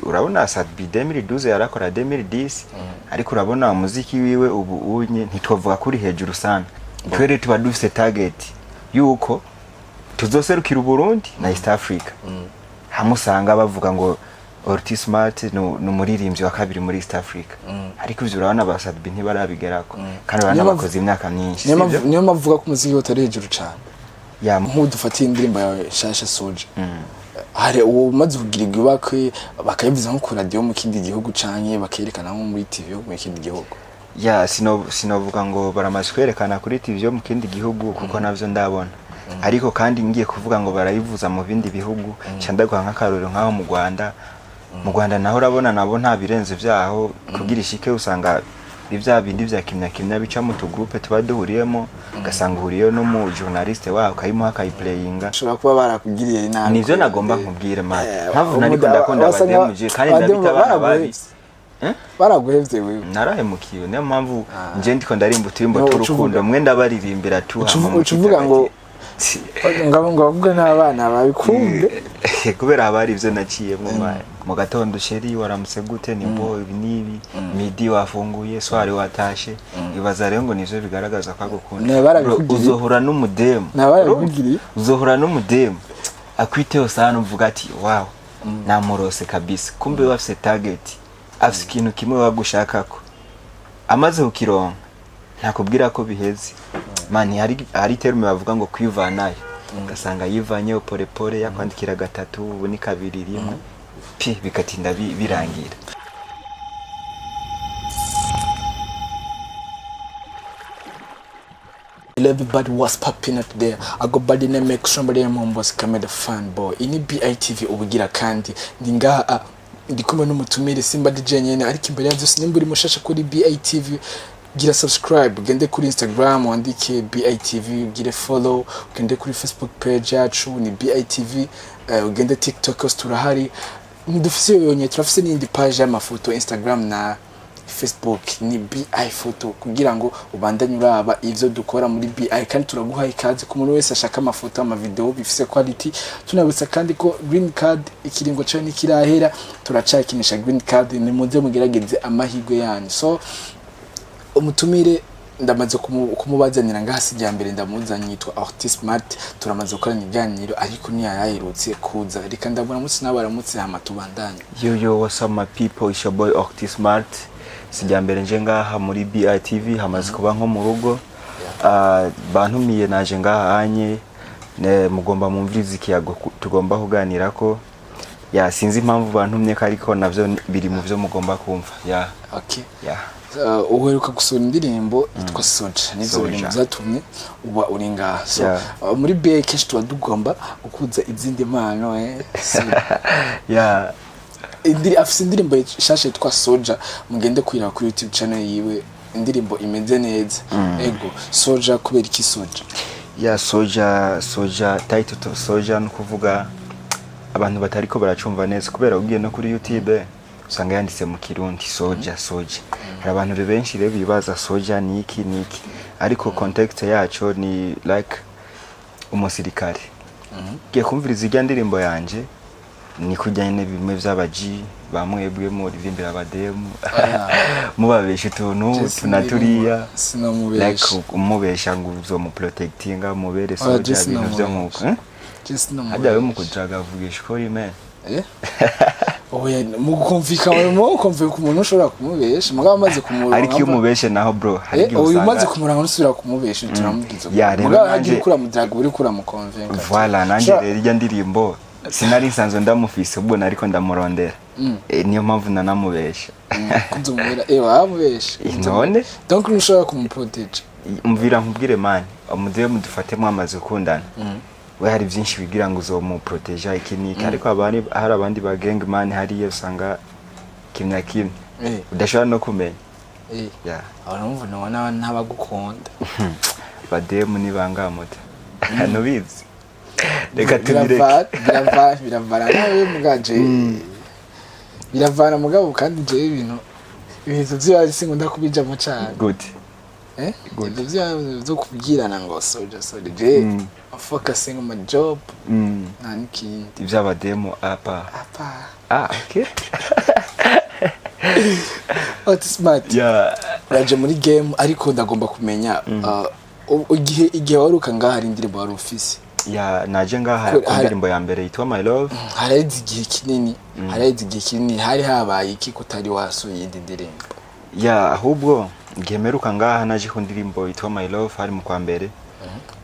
urabona Sadbi 2012 yarakora 2010 ariko urabona umuziki wiwe ubu unye ntitwovuga kuri hejuru sana twere tuba dufite target yuko tuzoserukira Burundi na East Africa hamusanga bavuga ngo Orti Smart n'umuririmbyi wa kabiri muri East Africa ariko ivyo urabona ba Sadbi ntibarabigerako kandi urabona bakoze imyaka myinshi niyo mavuga ko umuziki wotari hejuru cyane ya nk'udufatiye indirimbo ya Shasha Soja hari uwo maze kugirirwa bakwe bakayivuza nko ku radio mu kindi gihugu canye bakerekana nko muri TV mu kindi gihugu ya sinovuga ngo baramaze kwerekana kuri TV mu kindi gihugu kuko navyo ndabona ariko kandi ngiye kuvuga ngo barayivuza mu bindi bihugu cyandagwa nk'akaroro nkaho mu Rwanda naho urabona nabo nta birenze vyaho kugira ishike usanga ivya bindi vya kimya bica mu tugroupe tuba duhuriyemo gasanga huriyo no mu journaliste wao kayimuha kayiplayinga shobora kuba barakugiriye nabi nivyo nagomba nkubwire man mpavu nariko ndakunda bademuje kandi ndabita abana babi baraguhevye wewe narahemukiwe niyo mpamvu nje ndiko ndarimba uturimbo turukundo mwe ndabaririmbira tu ucuvuga ngo ngavuga n'abana babikunde kubera abari ivyo naciyemo mu gatondo sheri waramutse gute ni mbo nibi midi wafunguye swari watashe ibaza rero ngo nivyo bigaragaza ko agukunda uzohura n'umudemu uzohura n'umudemu akwiteho sana uvuga ati wow namurose kabisa kumbe wafise target afise ikintu kimwe wagushakako amaze ukironka ntakubwira ko biheze mani hari terme bavuga ngo kwivanayo gasanga yivanye pole yakwandikira gatatu ubu ni kabiri rimwe bikatinda birangira everybody was popping up there. I go by the name make somebody Mombos Kameda fanboy ini BITV ubugira kandi ndinga ndikumwe n'umutumire Simba DJ nyene ariko imbere yazo sinimburi mushasha kuri BITV gira subscribe gende kuri Instagram wandike BITV gire follow gende kuri Facebook page yacu ni BITV ugende TikTok turahari ndufise yonye turafise n'indi page y'amafoto Instagram na Facebook ni BI photo kugira ngo ubandanye uraba ivyo dukora muri BI kandi turaguha ikaze ku muntu wese ashaka amafoto ama video bifise quality tunabutsa kandi ko green card ikiringo cyo ni kirahera turacakinisha green card ni muze mugerageze amahirwe yanyu so umutumire ndamaze kumubazanira ngahasi jya mbere ndamuzanye yitwa Artist Smart turamaze gukora ibiganiro ariko ni yarayirutse kuza reka ndabona mutsi nabaramutse hama tubandanye yo what's up my people it's your boy Artist Smart sijya mbere nje ngaha muri BITV hamaze kuba nko mu rugo bantumiye naje ngaha anye mugomba mumviriza ikiyago tugomba kuganira ko ya sinzi impamvu bantumye ariko navyo biri mu byo mugomba kumva ya okay ya uheruka gusura indirimbo yitwa Soja nizo bintu zatumye uba uri ngaha so muri BI kesh tuba dugomba ukuza izindi mpano ya afise indirimbo shashe yitwa Soja mugende kwira kuri YouTube channel yiwe indirimbo imeze neza ego Soja kubera iki Soja ya Soja title to Soja nukuvuga abantu batariko baracumva neza kubera ugiye no kuri YouTube usanga yanditse mu Kirundi Soja hari abantu benshi rero bibaza Soja ni iki ariko context yaco ni like umusirikare giye kumviriza ijya ndirimbo yanje ni kujyanye bimwe by'abaji bamwebwe mu rivimbira abademu mubabesha tuntu tunaturiya like umubesha ngo uzo mu protectinga mubere Soja ibintu byo nkuko hajya mu kudraga vugisha ko man oya mukumvikana mu kumvika umuntu ushobora kumubesha mugabo amaze kumuranga ariko iyo umubeshe naho bro hari gihe usanga umaze kumuranga nusubira kumubesha turamubwiza mugabo hagiye kura mudraga uri kura mukonvenka voilà nanje rero ijya ndirimbo sinari nsanzwe ndamufise ubwo nariko ndamurondera niyo mpamvu nanamubesha kunzumubera wamubesha none donc nushobora kumuprotege umvira nkubwire man umudewe mudufatemo amaze kundana we hari byinshi bigira ngo uzomuprotege ikiniki ariko hari abandi ba gang man hari usanga kimya udashobora no kumenya ya abantu nabona ntabagukunda bademu ni bangamuta hano bizi reka tubireke biravana nawe mugaje biravana mugabo kandi je ibintu byose ngunda kubijamo cyane good Ibyo kubwirana ngo soja je focusing on my job nta n'ikindi iby'abademo apa okay smart raje muri game ariko ndagomba kumenya igihe waruka ngaha hari indirimbo wari ufise naje ngaha ku ndirimbo ya mbere yitwa My Love haraheze igihe kinini hari habaye iki kutari wasuye indi ndirimbo ahubwo igihe meruka ngaha naje ku ndirimbo yitwa My Love hari mu kwa mbere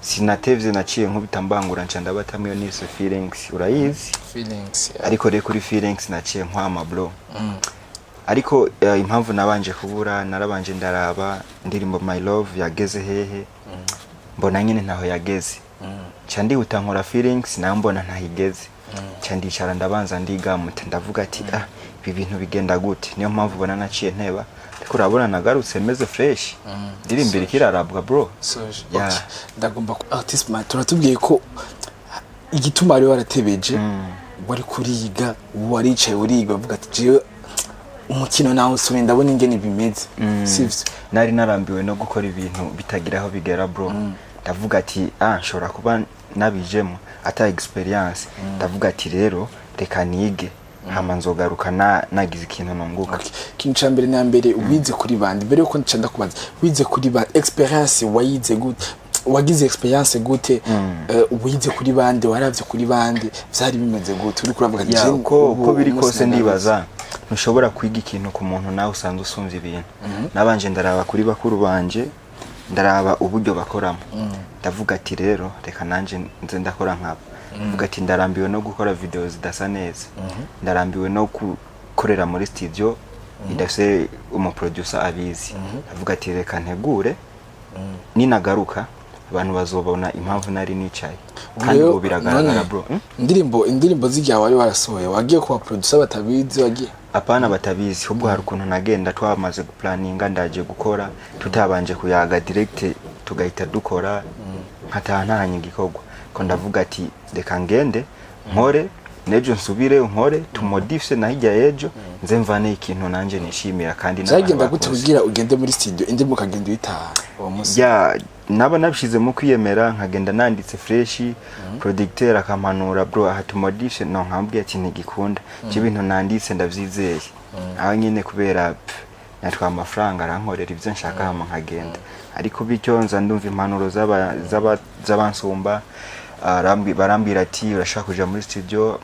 sinatevye naciye nk'ubitambangura nca ndabatamwe nise feelings urayizi ariko rero kuri feelings naciye nkwama bro ariko impamvu nabanje kubura narabanje ndaraba ndirimbo My Love yageze hehe mbona nyine ntaho yageze nca ndihuta nkora feelings nayo mbona ntahigeze nca ndicara ndabanza ndigamute ndavuga ati ibi bintu bigenda gute niyo mpamvu ubona naciye nteba ariko urabona nagarutse meze fresh ndirimbo irarabwa bro ndagomba artist man turatubwiye ko igituma ari waratebeje wari kuriga waricaye uriga bavuga ati jewe umukino nawo usubira ndabona ingene bimeze sivyo nari narambiwe no gukora ibintu bitagira aho bigera bro ndavuga ati nshobora kuba nabijemo ata experience ndavuga ati rero reka nige hama nzogaruka nagize ikintu nunguka kintu cyambere na mbere wize kuri bande mbere yuko ncanda kubaza wize kuri bande experience wayize gute wagize experience gute wize kuri bande waravye kuri bande vyari bimeze gute uri kuravuga ati ko biri kose ndibaza ntushobora kwiga ikintu ku muntu nawe usanzwe usumva ibintu nabanje ndaraba kuri bakuru banje ndaraba uburyo bakoramo ndavuga ati rero reka nanje nze ndakora nkabo ndavuga ati ndarambiwe no gukora video zidasa neza ndarambiwe no gukorera muri studio idafise umuproducer abizi ndavuga ati reka ntegure ninagaruka abantu bazobona impamvu nari nicaye kandi ubu biragaragara bro indirimbo zijya wari warasohoye wagiye kuba producer batabizi wagiye apana batabizi ubwo hari ukuntu nagenda twamaze guplaninga ndaje gukora tutabanje kuyaga direct tugahita dukora nkatahanye igikorwa ko ndavuga ati reka ngende nkore nejo nsubire nkore tumodifse na hirya yejo nze mvane ikintu nanje nishimira kandi nagenda gutugira ugende muri studio indi mukagenda uyitaha uwo musi naba nabishize mu kwiyemera nkagenda nanditse fresh producteur akampanura bro aha tumodifse no nkambwiye ati ntigikunda ibintu nanditse ndavyizeye aho nyine kubera natwa amafaranga arankorera ivyo nshaka hama nkagenda ariko bityo nza ndumva impanuro z'abansumba barambwira ati urashaka kuja muri studio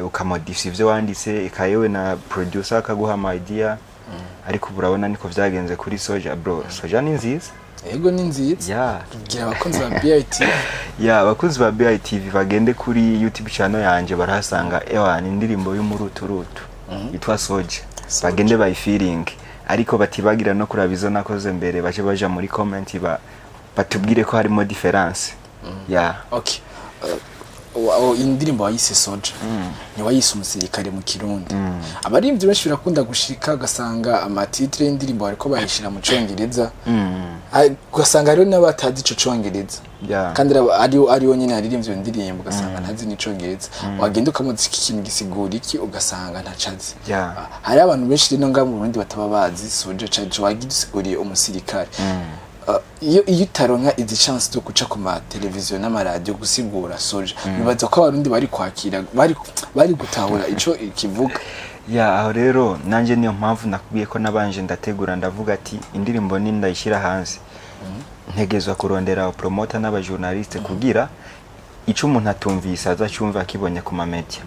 ukamodifya ivyo wanditse ikayewe na producer akaguha ama idea ariko urabona niko vyagenze kuri Soja bro Soja ni nziza ego ni nziza tugira abakunzi ba BITV abakunzi ba BITV bagende kuri YouTube channel yanje barahasanga ni indirimbo y'umuruturutu yitwa Soja bagende by feeling ariko batibagira no kurabizo nakoze mbere baje baja muri comment batubwire ko harimo difference okay indirimbo wayise Soja ni wayise umusirikare mu Kirundi abarimvye benshi birakunda gushika gasanga amatitre y'indirimbo ariko bayishira mu Congereza gasanga rero n'abatazi ico Congereza kandi ari nyine aririmvye indirimbo gasanga ntazi ni Congereza wagenda ukamuzika ikintu gisigura iki ugasanga ntacazi hari abantu benshi rino ngamu Burundi bataba bazi Soja caje wagidusiguriye umusirikare iyo utaronka izi chance zo guca ku ma televiziyo n'amaradio gusigura Soja bibaza ko abarundi bari kwakira bari gutahura ico ikivuga aho rero nanje niyo mpamvu nakubwiye ko nabanje ndategura ndavuga ati indirimbo ni ndayishira hanze ntegezwa kurondera promoter n'aba journaliste kugira ico umuntu atumvisa azacyumva akibonye ku ma media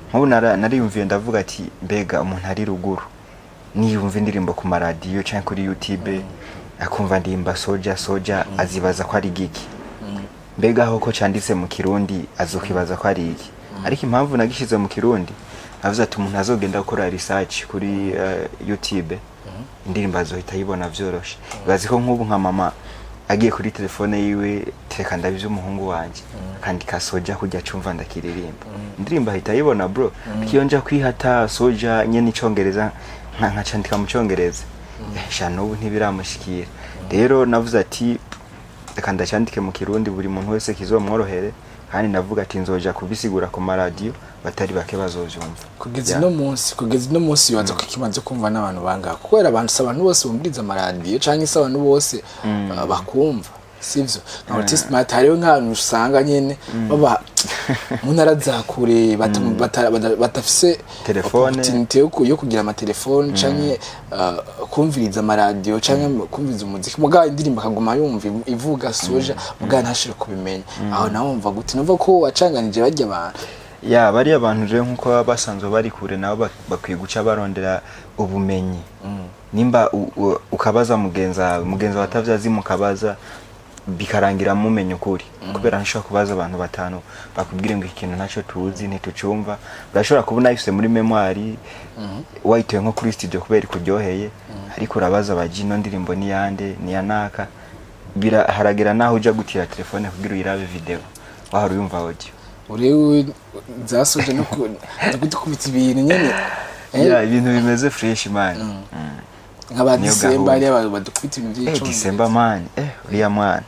nkubu nariyumviye ndavuga ati mbega umuntu ari ruguru niyumva indirimbo ku ma radio cyangwa kuri YouTube akumva ndimba Soja azibaza ko ari giki mbega aho ko canditse mu Kirundi azokibaza ko ari iki ariko impamvu nagishize mu Kirundi navuze ati umuntu azogenda gukora research kuri YouTube indirimbo azohita yibona vyoroshe bazi ko nk'ubu nka mama agiye kuri telefone yiwe teka ndabize umuhungu wanje kandi ka Soja kujya cumva ndakiririmba indirimbo ahita yibona bro kiyonja kwihata Soja nyene icongereza nka candika mu Congereza n'ubu ntibiramushikira rero navuze ati reka ndacandike mu Kirundi buri muntu wese kizomworohere kandi navuga ati nzoja kubisigura ku maradio batari bake bazovyumva kugeza no munsi yubaza ko ikibanza kumva n'abantu bangaka kubera abantu bose bumviriza amaradiyo canke se abantu bose bakumva sivyo na artist hariho nk'abantu usanga nyene baba mu ntara za kure batafise telefone yo kugira amatelefone canke kumviriza amaradiyo canke kumviriza umuziki muga indirimbo akaguma yumva ivuga soja muga ntashire kubimenya aho nawe wumva gute numva ko wacanganije barya abantu ya bari abantu je nkuko basanzwe bari kure nabo bakwiye guca barondera ubumenyi nimba ukabaza mugenza watavyazi mukabaza bikarangira mumenye ukuri kubera nshaka kubaza abantu batanu bakubwire ngo ikintu ntaco tuzi ntitucumva urashobora kubona ifise muri memoire wayitoye nko kuri studio kubera kuryoheye ariko urabaza bagino ndirimbo ni yande ni yanaka haragera naho uja gutira telefone kugira uyirabe video wahora uyumva audio urewe zasoje no gukubita ibintu nyene ya ibintu bimeze fresh man nk'abadisemba ari badukubita ibintu by'ico Disemba man uriya mwana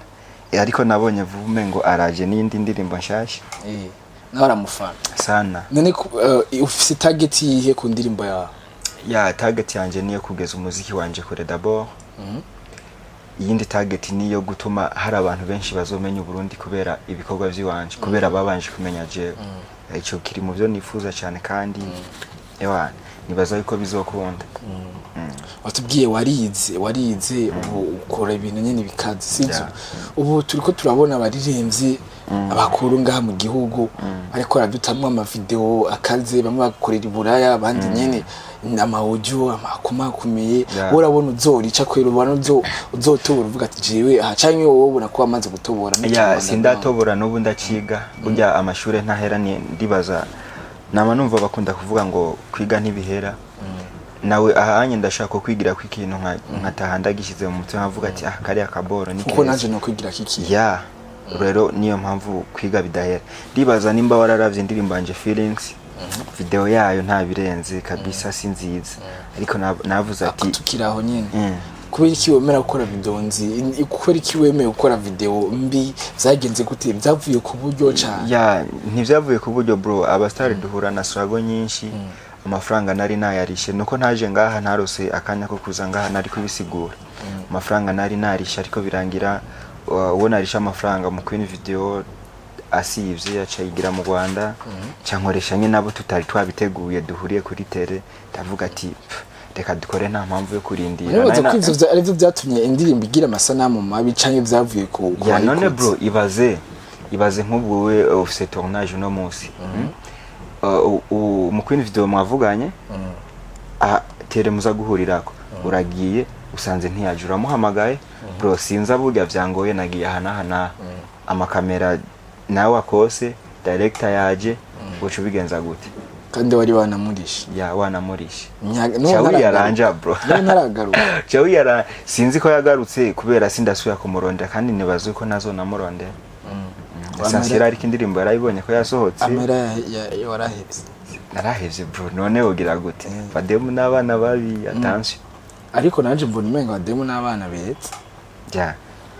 ariko nabonye vume ngo araje n'indi ndirimbo nshasha naramufana sana none ufise target yihe ku ndirimbo yawe ya target yanje niyo kugeza umuziki wanje kure d'abord yindi target niyo gutuma hari abantu benshi bazomenya Burundi kubera ibikorwa by'iwanje kubera babanje kumenya je ico kiri mu byo nifuza cyane kandi ewa nibaza yuko bizokunda watubwiye warize ubu ukora ibintu nyene bikaze sivyo ubu turiko turabona abaririmbyi abakuru ngaha mu gihugu ariko aradutamwa ama video akaze bamwe bakorera iburaya abandi nyene amaudio amakumakumiye urabona uzorica kwera ubona uzotobora uvuga ati jewe canke wowe ubona ko amaze gutobora ya sindatobora n'ubu ndaciga burya amashure ntahera ndibaza nama numva bakunda kuvuga ngo kwiga ntibihera nawe ahanye ndashaka kwigira ku ikintu nkataha ndagishize mu mutwe nkavuga ati kari akaboro ni kuko naje no kwigira kiki ya rero niyo mpamvu kwiga bidahera ndibaza nimba wararavye indirimbo anje feelings video yayo nta birenze kabisa sinziza ariko navuze ati tukiraho nyene kubera iki wemera gukora video kubera iki wemera gukora video mbi zagenze gute byavuye ku buryo cyane ya ntivyavuye ku buryo bro abastari duhura na struggle nyinshi amafaranga nari nayarishe nuko ntaje ngaha ntarose akanya ko kuza ngaha nari kubisigura amafaranga nari narishe ariko birangira uwo narisha amafaranga mu kwini video asivye yacayigira mu Rwanda cyankoresha nye nabo tutari twabiteguye duhuriye kuri tele ndavuga ati reka dukore nta mpamvu yo kurindira nazo kwivyo arivyo byatumye indirimbo igira amasanamu mabi canke byavuye ku ya none bro ibaze nk'ubwe office tournage no munsi mu kwini video mwavuganye tele muza guhurirako uragiye usanze ntiyajura muhamagaye bro sinza burya vyangoye nagiye hana amakamera nawe akose director yaje uco bigenza gute kandi wari wanamurisha ya wanamurisha chawi yaranja bro ntaragaruka chawi yara sinzi ko yagarutse kubera sindasuya kumuronda kandi nibaze ko nazo namuronde sansira ariko indirimbo yarayibonye ko yasohotse amera warahevye narahevye bro none wogira gute bademu n'abana babi attention ariko nanje mbona umenga bademu n'abana beza ja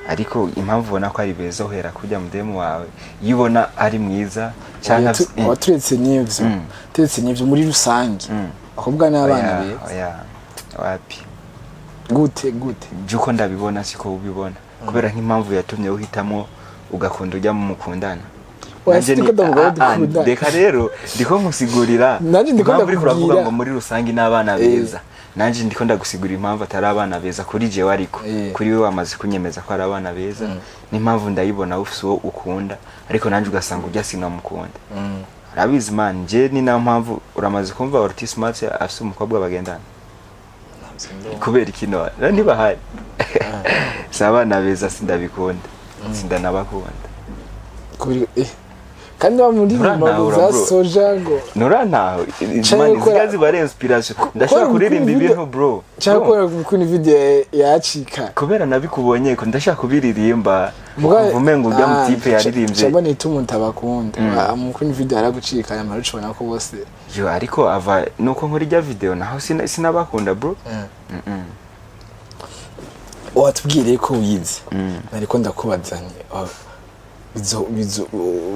ariko impamvu ubona ko ari beza uhera kujya mu demu wawe yibona ari mwiza cyangwa waturetse n'ivyo muri rusange ahubwo n'abana beza ya wapi gute juko ndabibona siko ubibona kubera nk'impamvu yatumye uhitamo ugakunda ujya mu mukundana deka rero ndiko nkusigurira impamvu uri kuravuga ngo muri rusange n'abana beza nanje ndiko ndagusigura impamvu atari abana beza kuri jewe ariko kuri we wamaze kunyemeza ko ari abana beza n'impamvu ndayibona ufise uwo ukunda ariko nanje ugasanga ujya sinamukunda arabizi man je ni na mpamvu uramaze kumva Ortiz Smart afise umukobwa bagendana kubera ikino niba hari sabana beza sindabikunda sindanabakunda kandi wa muri za soja ngo nurantaho imani zigazi bare inspiration ndashaka kuririmba ibintu bro cyakora kuri video yacika kubera nabikubonye ko ndashaka kubiririmba uvume ngo ujya mu tipe yaririmbye cyabone itumuntu abakunda mu kuri video yaragucika yamara ucibona ko bose yo ariko ava nuko nkora ijya video naho sinabakunda bro watubwire ko wize ariko ndakubazanye bizo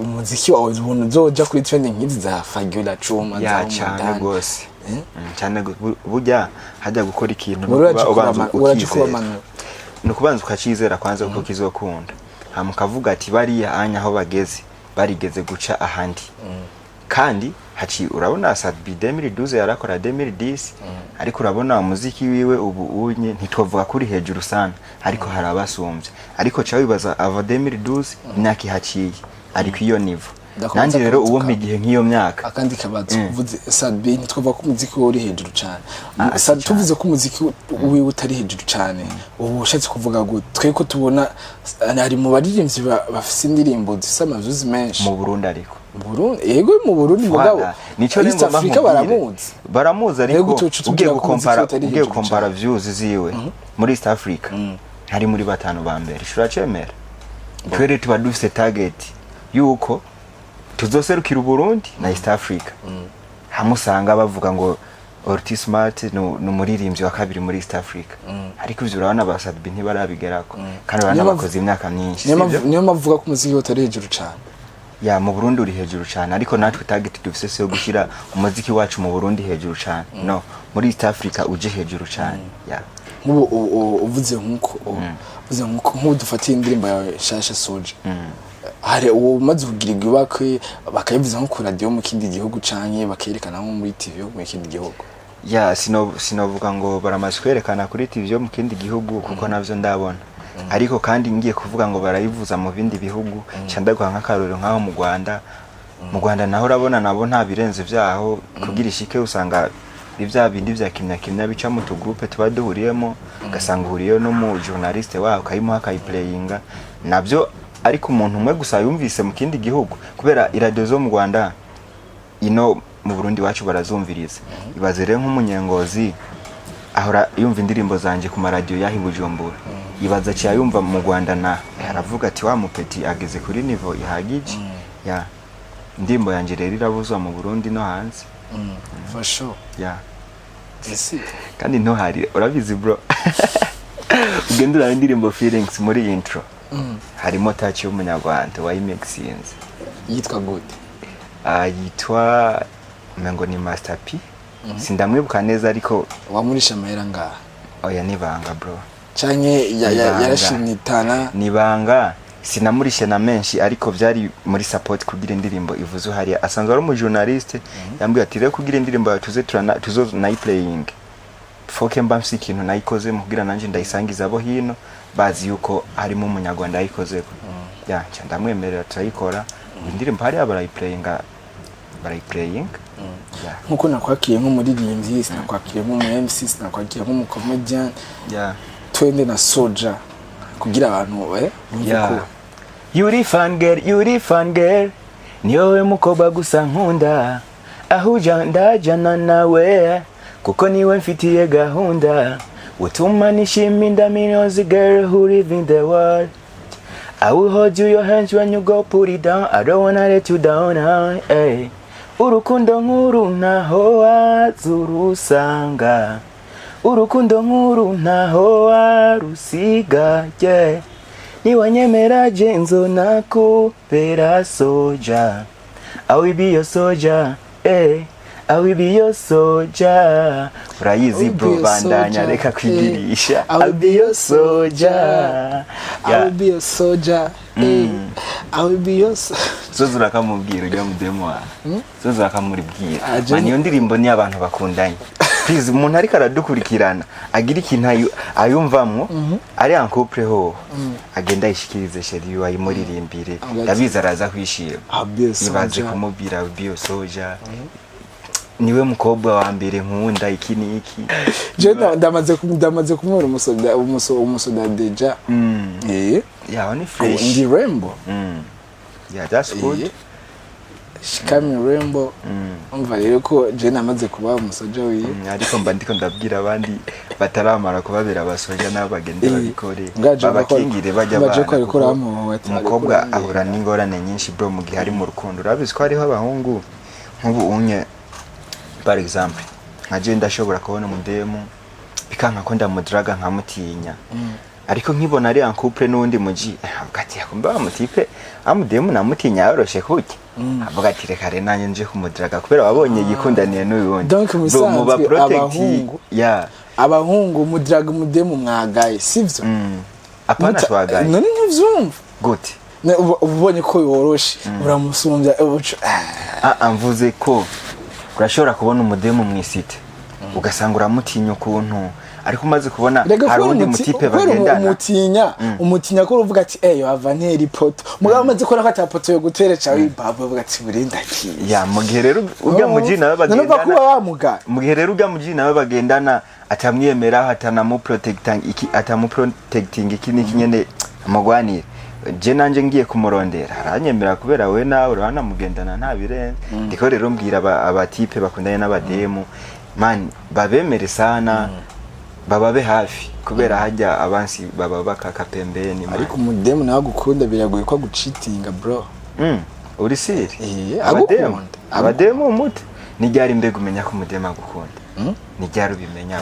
umuziki wawe ubuntu uzoja kuri trending nk'izi za Fagiola Chuma za cyane gose cyane burya hajya gukora ikintu no kubanza ukacizera kwanza uko kizokunda hamukavuga ati bariya anya aho bageze barigeze guca ahandi kandi haci urabona Sadbi 2012 yarakora 2010 ariko urabona umuziki wiwe ubu unye ntitwovuga kuri hejuru sana ariko harabasumbye ariko cyawe bibaza ava 2012 imyaka ihaciye ariko iyo nivo nanje rero uwo mpigihe nk'iyo myaka akandi kabazo uvuze Sadbi ntitwovuga ko umuziki uri hejuru cyane tuvuze ko umuziki wiwe utari hejuru cyane ubu ushatse kuvuga ngo twe ko tubona ari mu baririmbyi bafise indirimbo zisa amazuzi menshi mu Burundi ariko yego mu Burundi mugabo nico East Africa baramuzi ariko ugiye gukompara views ziwe muri East Africa hari muri batanu ba mbere shuracemera twere tuba dufite target yuko tuzoserukira Burundi na East Africa hamusanga bavuga ngo Ortiz Smart no muririmbyi wa kabiri muri East Africa ariko ivyo urabona basadbi ntibarabigerako kandi banabakoze imyaka myinshi niyo mavuga ko umuziki utari hejuru cyane ya mu Burundi uri hejuru cyane ariko natwe target dufise se yo gushira umuziki wacu mu Burundi hejuru cyane no muri East Africa uje hejuru cyane ya uvuze nkuko dufatiye indirimbo yawe Shasha Soja hari uwo maze kugira igibakwe bakayivuza nko ku radio mu kindi gihugu canke bakerekana nko muri TV mu kindi gihugu ya sinovuga ngo baramaze kwerekana kuri TV mu kindi gihugu kuko navyo ndabona ariko kandi ngiye kuvuga ngo barayivuza mu bindi bihugu cyandagwa nk'akaroro nkaho mu Rwanda naho urabona nabo nta birenze vyaho kugira ishike usanga ivya bindi vya kimya bica mu tugroupe tuba duhuriyemo gasanga huriyo no mu journaliste wao kayimuha kayiplayinga navyo ariko umuntu umwe gusa yumvise mu kindi gihugu kubera iradio zo mu Rwanda ino mu Burundi wacu barazumviriza ibaze rero nk'umunyengozi ahora yumva indirimbo zanje ku maradio yahi Bujumbura ibaza cya yumva mu Rwanda na aravuga ati wa mupeti ageze kuri niveau ihagije ya ndimbo yanje rero iravuzwa mu Burundi no hanze for sure ya kandi no hari urabizi bro ugendura indirimbo feelings muri intro harimo touch y'umunyarwanda wayimixinze yitwa gute yitwa mengo ni Master P sindamwibuka neza ariko wamurisha amahera ngaha oya nibanga bro canke yarashimyitana nibanga sinamurishe na menshi ariko vyari muri support kugira indirimbo ivuze hari asanzwe ari mu journaliste yambwiye ati rero kugira indirimbo tuzo nayiplaying foke mba mfise ikintu nayikoze mu kugira nanje ndayisangiza abo hino bazi yuko harimo umunyarwanda yayikoze ya ndamwemerera turayikora indirimbo hari barayiplayinga nkuko nakwakiye nk'umuririmbyi sinakwakiye nk'umu MC sinakwakiye nk'umu comedian twende na Soja kugira abantu Yuri fan girl niyowe mukobwa gusa nkunda ahuja ndajana nawe kuko niwe mfitiye gahunda utuma nishiminda millions girl who live in the world I will hold you your hands when you go put it down I don't wanna let you down hey. Urukundo nkuru naho wazurusanga urukundo nkuru naho warusiga yeah. Niwanyemera jenzo nakupera Soja I will be your soldier hey. I will be your soldier urayizi bro bandanya reka kwigirisha I will be your soldier I will be your soldier I will be your zozura kamubwira ujya mu demo zozura kamuribwira mani yo ndirimbo ni abantu bakundanye please umuntu ariko aradukurikirana agira ikintu ayumvamwo ari en couple ho agenda yishikirize sheri wayimuririmbire yabiza araza kwishira ibaze kumubwira bio Soja niwe mukobwa wa mbere nkunda iki niki je ndamaze kumubona umusoda deja yeah ni fresh ndi Rainbow yeah that's good she coming Rainbow umva rero ko je namaze kuba umusoja wiye ariko mba ndiko ndabwira abandi bataramara kubabera abasoja n'abagende babikore babakingire bajya bana umukobwa ahura n'ingorane nyinshi bro mu gihe ari mu rukundo urabizi ko hariho abahungu nk'ubu unye par exemple nkaje ndashobora kubona umudemu bikanka ko ndamudraga nkamutinya ariko nkibona ari en couple n'undi muji avuga ati yakumba amutipe amudemu namutinya yoroshe kuki avuga ati reka re nanye nje kumudiraga kubera wabonye yikundaniye n'uyu wundi donc musanzwe abahungu abahungu mudiraga mudemu mwagaye sivyo apana twagaye none ntuvyumva gute ubonye ko yoroshe uramusumbya mvuze ko urashobora kubona umudemu mwisite ugasanga uramutinya ukuntu ariko umaze kubona hari undi mutipe bagendana umutinya ko uvuga ati yava nteri poto mugabo umaze kubona ko atapoto yo gutereca wibabo uvuga ati burinda ki mugihe rero ujya muji nawe bagendana mugihe rero ujya muji nawe bagendana atamwiyemera atamuprotecting iki niki nyene amagwanire je nanje ngiye kumurondera aranyemera kubera we nawe urana mugendana nta birenze ndiko rero mbwira abatipe bakundanye n'abademu man babemere sana bababe hafi kubera hajya abansi baba bakaka pembeni ariko umudemu nawe gukunda biragoye ko gucitinga bro uri siri abademu umuti nijyari mbega umenya ko umudemu agukunda nijyari ubimenya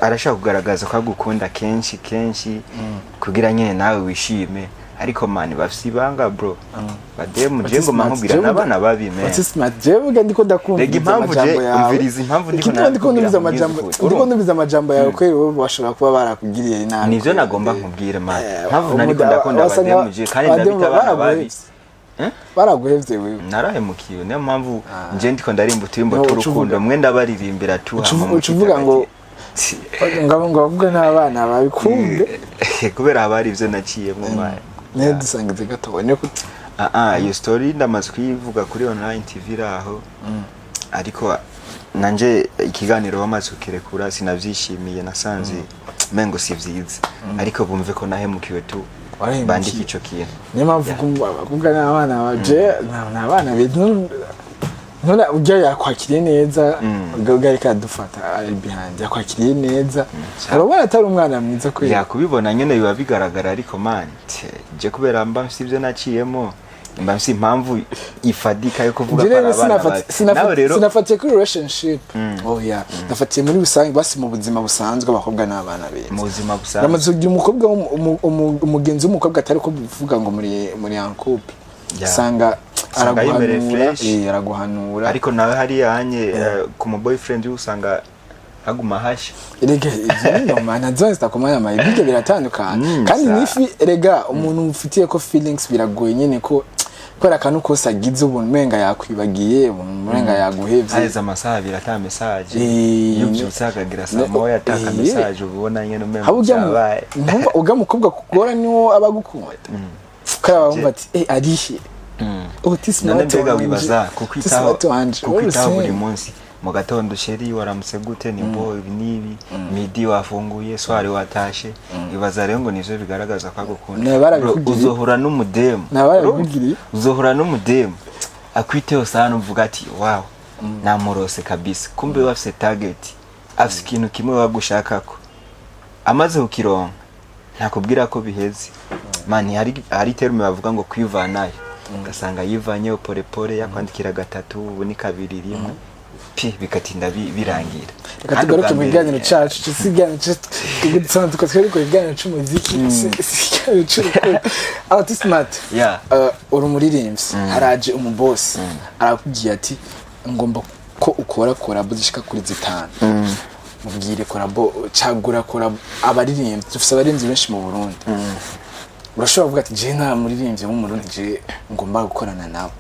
arashaka kugaragaza ko agukunda kenshi kugira nyene nawe wishime ariko mani bafisi banga bro bademu je ngo mankubwira nabana babime what's smart je vuga ndiko ndakunda impamvu ndiko ndumviza amajambo yawe ko wowe bashobora kuba barakugiriye inama nivyo nagomba nkubwire mani impamvu nariko ndakunda bademu je kandi ndabitabana babi baraguhevye wewe narahemukiwe niyo mpamvu nje ndiko ndarimba uturimbo turukundo mwe ndabaririmbira ucuvuga ngo bavuga n'abana babikumbe kubera habari ivyo naciyemo mani ne dusangize gatobone ko iyo story ndamaze kuyivuga kuri online TV raho ariko nanje ikiganiro bamaze kukirekura sinavyishimiye nasanze mengo sivyiza ariko bumve ko nahemukiwe tu bandika ico kintu niyo mpamvu kuvuga n'abana baje n'abana bintu none ujya yakwakiriye neza ugari kadufata ari behind yakwakiriye neza urabona atari umwana mwiza ko yakubibona nyene biba bigaragara ariko man je kubera mba msivyo naciyemo mba msi impamvu ifadika yo kuvuga para abana sinafatiye kuri relationship nafatiye muri busanzwe basi mu buzima busanzwe abakobwa n'abana beza mu buzima busanzwe ramaze kugira umukobwa umugenzi w'umukobwa atari ko bivuga ngo muri en couple sanga araguhanura ariko nawe hari yanye ku mu boyfriend usanga aguma hasha rega ivyo mana zonse takomanya mayibiga biratandukana kandi nifi rega umuntu ufitiye ko feelings biragoye nyene ko kora kanu kosa gize ubuntu menga yakwibagiye menga yaguhevye aiza amasaha birata message yuko usagagira samoya ataka message ubona nyene menga habuja numva ugamukobwa kugora niwo abagukunda kara bumva ati arihe none mbega wibaza kukwitaho buri munsi mu gatondo sheri waramutse gute ni boy nibi midi wafunguye swari watashe ibaza rero ngo nivyo bigaragaza ko agukunda uzohura n'umudemu akwiteho sana uvuga ati wow namurose kabisa kumbe wafise target afise ikintu kimwe wagushakako amaze ukironka ntakubwira ko biheze mani hari terme bavuga ngo kwivanayo gasanga yivanye pole yakwandikira gatatu ubu ni kabiri rimwe bikatinda birangira reka tugaruke mu biganiro cacu cy'isigana tugitsana tukatwere ko biganiro cy'umuziki ati smart uri umuririmbyi haraje umuboss arakugiye ati ngomba ko ukora collabo zishika kuri 5 mubwire collabo cagura collabo abaririmbyi dufise abaririmbyi benshi mu Burundi urashobora kuvuga ati je nta muririmbyi mu Burundi je ngomba gukorana nabo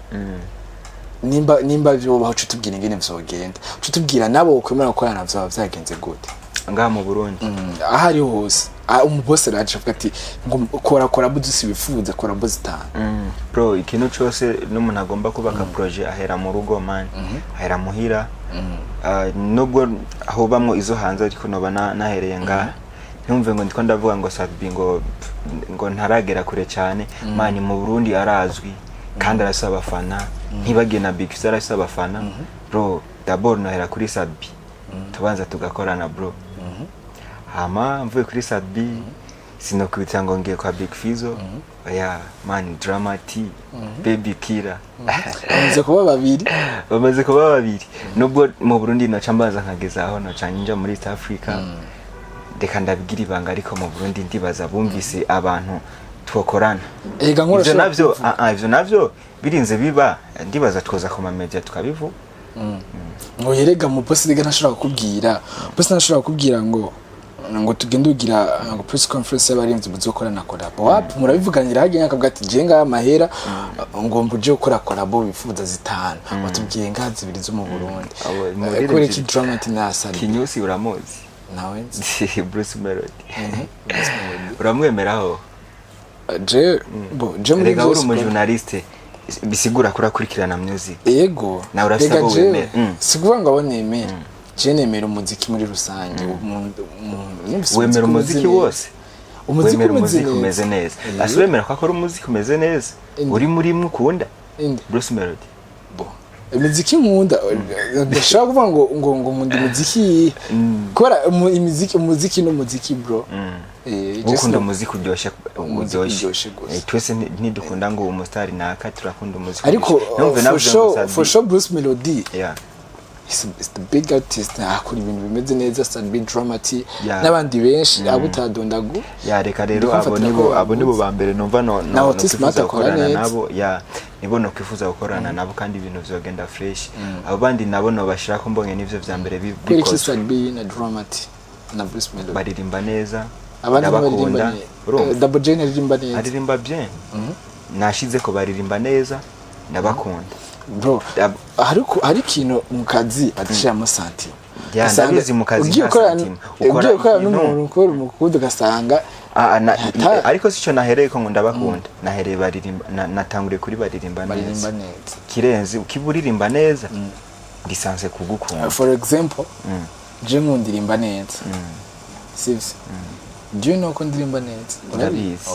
nimba byo baho cutubwira ingene vyogenda cutubwira nabo kwemera gukorana navyo byagenze gute ngaha mu Burundi ahari hose umuboss araje avuga ati kora budusi bifuza kora bozi 5 bro ikintu cyose n'umuntu agomba kubaka projet ahera mu rugo man ahera muhira nubwo aho bamwe izo hanze ariko no nahereye ngaha ntumve ngo ndiko ndavuga ngo sabi ngo ntaragera kure cyane mani mu Burundi arazwi kandi arasaba fana ntibage na big star arasaba fana bro d'abord nohera kuri sabi tubanza tugakorana bro hama mvuye kuri sabi sinokwita ngo ngiye kwa big fizo man dramati baby kira bamaze kuba babiri nubwo mu Burundi no cambaza nkageza aho no canje muri East Africa reka ndabigira ibanga ariko mu Burundi ndibaza bumvise abantu twokorana ivyo navyo birinze biba ndibaza twoza ku media tukabivu ngo yerega mu boss rega ntashobora kukubwira ngo tugende ugira ngo press conference y'abarinzi buzokorana Collabo wapi murabivuganira hagiye akavuga ati je nga amahera ngo mbuje gukora Collabo bifuza zitanu watubwiye nga zibiri zo mu Burundi kuri iki drama tinasa kinyusi uramuzi nawe Bruce Melodie uramwemeraho je muri rega uri mu journaliste bisigura kurakurikirana music yego na urasaba wemera sikuvuga ngo abonemera je nemera umuziki muri rusange wemera umuziki wose wemera umuziki umeze neza asubemera ko akora umuziki umeze neza uri muri mukunda Bruce Melodie imiziki nkunda ndashaka kuvuga ngo nkunda imiziki kora umuziki n'umuziki bro ukunda umuziki uryoshye twese ntidukunda ngo umustar naka turakunda umuziki ariko for sure Bruce Melodie is the big artist akora ibintu bimeze neza Sadbi Dramati n'abandi benshi abutadondagu reka rero abo nibo bambere numva no gukorana nabo nibo no kwifuza gukorana nabo kandi ibintu vyogenda fresh abo bandi nabo no bashira ko mbonye nivyo vya mbere biko Sadbi na Dramati na Bruce Melodie baririmba neza abandi baririmba Double J aririmba neza aririmba bien nashize ko baririmba neza ndabakunda bro hari ikintu mu kazi adashiramo santima ndabizi mu kazi nka santima ukora n'umuntu ukora umukudu gasanga ariko sico nahereye ko ndabakunda nahereye baririmba natangure kuri baririmba neza kirenze ukiburirimba neza gisanze kugukunda for example je nkundirimba neza sivyo do you know ko ndirimba neza ndabizi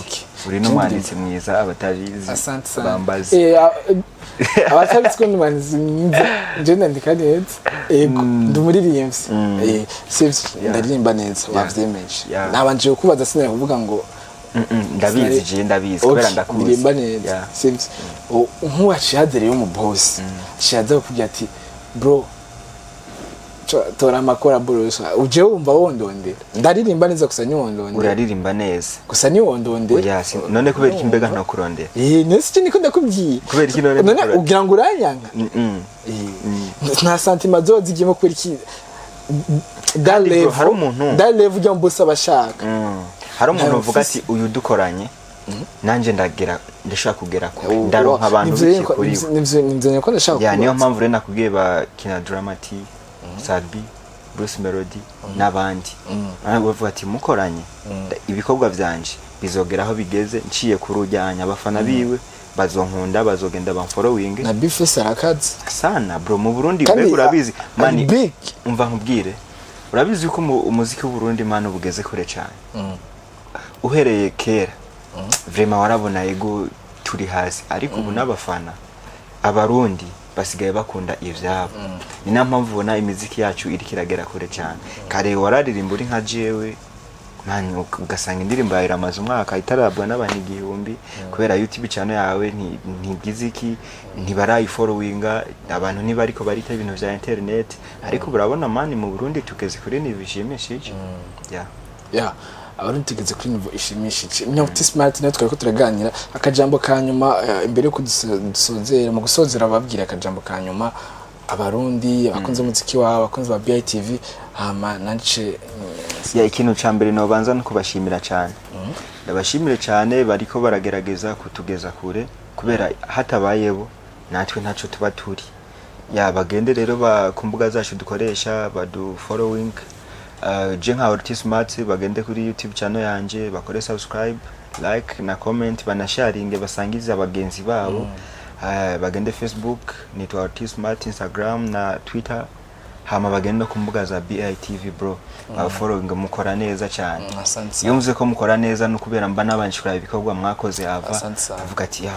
uri n'umwanditsi mwiza abatabizi bambazi abatabizi ko n'umwanditsi mwiza je ndandika neza yego ndumuririmbyi sivyo ndaririmba neza wavyemeje nabanje kubaza sinari kuvuga ngo ndabizi kubera ndakuzi ndirimba neza sivyo nk'uwacihaze rero mu boss cihaze kuvuga ati bro tora amakora borosa uje wumva wondondera ndaririmba neza gusa ni wondondera uraririmba neza gusa ni wondondera oya none kubera iki mbega ntakurondera nese cyo niko ndakubwiye kubera iki none ugira ngo uranyanga nta santima zozigimo kubera iki that level yo mbusa bashaka hari umuntu uvuga ati uyu dukoranye nanje ndashaka kugera ko ndaronka abantu b'ikuri nivyo ko ndashaka niyo mpamvu rero nakubwiye ba kina Dramati Sadbi Bruce Melodie n'abandi bavuga ati mukoranye ibikorwa vyanje bizogeraho bigeze nciye kurujyanya abafana biwe bazonkunda bazogenda bamfollowing na bifese arakazi sana bro mu Burundi mbega urabizi mani umva nkubwire urabizi uko umuziki w'u Burundi mani ubugeze kure cyane uhereye kera vraiment warabona ego turi hasi ariko ubu n'abafana abarundi basigaye bakunda ivyabo ni na mpamvu ubona imiziki yacu iri kiragera kure cyane kare wararirimba uri nka jewe mani ugasanga indirimbo yawe iramaze umwaka itarabwa n'abantu igihumbi kubera YouTube channel yawe ntibwiziki ntibarayifollowinga abantu niba ariko barita ibintu vya internet ariko burabona mani mu Burundi tugeze kuri ni bishimishije abarundi tugeze kuri nivo ishimishije Nyauti Smart natwe ko turaganira akajambo kanyuma imbere yo kudusozera mu gusozera babwira akajambo kanyuma abarundi abakunze muziki wawe abakunze ba BITV hama nance ikintu cyambere no banza no kubashimira cyane ndabashimire cyane bariko baragerageza kutugeza kure kubera hatabayebo natwe ntaco tuba turi bagende rero ku mbuga zacu dukoresha badu following je nka Nyauti Smart bagende kuri YouTube channel yanje bakore subscribe like na comment banasharinge basangiza abagenzi babo bagende Facebook ni Nyauti Smart Instagram na Twitter hama bagende ku mbuga za BITV bro following mukora neza cyane yumve ko mukora neza no kubera mba nabanshura ibikorwa mwakoze avuga ati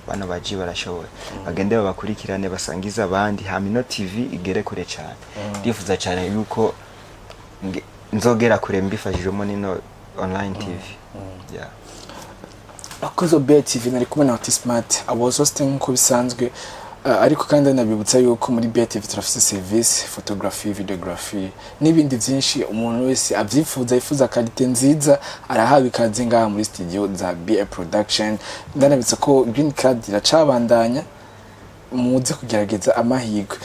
bana baji barashoboye bagende babakurikirane basangiza abandi hama TV igere kure cyane ndifuza cyane yuko nzogera kure mbifashijemo nino online TV akozo BITV nari kumwe na Nyauti Smart I was hosting ko bisanzwe ariko kandi nabibutsa yuko muri BTV turafise service photography videography n'ibindi byinshi umuntu wese abyifuza yifuza quality nziza arahawe ikaze ngaha muri studio za BA Production. Ndanabitsa ko Green Card iracabandanya muze kugerageza amahirwe.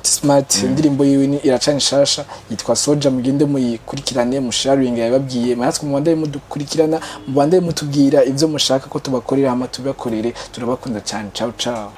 Smart indirimbo yiwe iracana shasha yitwa Soja, mugende muyikurikirane musharing yababwiye mwatwe mu bandaye mudukurikirana mu bandaye mutubwira ivyo mushaka ko tubakorera hama tubakorere. Turabakunda cyane. Ciao ciao.